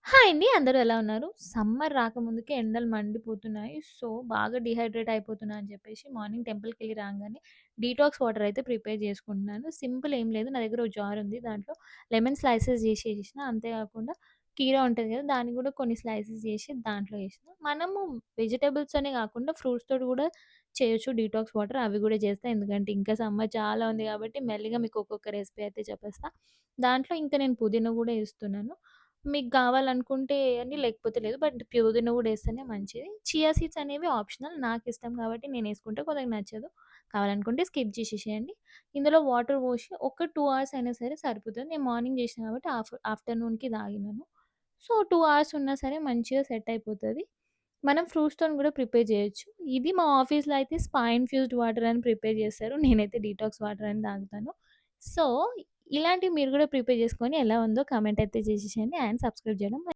Hi అండి. అందరూ ఎలా ఉన్నారు? సమ్మర్ రాకముందుకే ఎండలు మండిపోతున్నాయి. సో, బాగా డీహైడ్రేట్ అయిపోతున్నా అని చెప్పేసి మార్నింగ్ టెంపుల్‌కెళ్ళి రాంగానే డీటాక్స్ వాటర్ అయితే ప్రిపేర్ చేసుకుంటున్నాను. సింపుల్ ఏం లేదు. నా దగ్గర ఒక జార్ ఉంది. దాంట్లో లెమన్ స్లైసెస్ చేసేసిన. అంతే కాకుండా కీరా ఉంటది కదా! దాన్ని కూడా కొన్ని స్లైసెస్ చేసి దాంట్లో ఏసిన. మనము వెజిటబుల్స్ అనే కాకుండా ఫ్రూట్స్ తోటి కూడా చేయొచ్చు డీటాక్స్ వాటర్. అవి కూడా చేస్తా. ఎందుకంటే ఇంకా సమ్మర్ చాలా ఉంది కాబట్టి మెల్లిగా మీకు ఒక్కొక్క రెసిపీ అయితే చెప్పేస్తా. దాంట్లో ఇంకా నేను పుదీనా కూడా ఏస్తున్నాను. మీకు గావాలనుకుంటే ఎయండి. లేకపోతే లేదు. బట్ పుదీనా గూడా ఏస్తేనే మంచిది. చియా సీడ్స్ అనేవి ఆప్షనల్. నాకిష్టం కాబట్టి నేనేసుకుంటా. కొందరికి నచ్చదు. కావాలనుకుంటే స్కిప్ చేసేసేయండి. ఇందులో వాటర్ పోసి ఒక 2 అవర్స్ అయినా సరే సరిపోతది. నేను మార్నింగ్ చేసినా కాబట్టి ఆఫ్టర్‌నూన్‌కి తాగినాను. సో, 2 అవర్స్ ఉన్నా సరే మంచిగా సెట్ అయిపోతది. మనం ఫ్రూట్స్‌తోని గూడా ప్రిపేర్ చేయొచ్చు. ఇది మా ఆఫీస్‌లో అయితే స్పా ఇన్‌ఫ్యూజ్డ్ వాటర్ అని ప్రిపేర్ చేస్తారు. నేనైతే డీటాక్స్ వాటర్ అని తాగుతాను. సో, ఇలాంటివి మీరు గూడా ప్రిపేర్ చేసుకొని ఎలా ఉందో కామెంట్ అయితే చేసేసేయండి. అండ్ సబ్స్క్రైబ్ చేయడం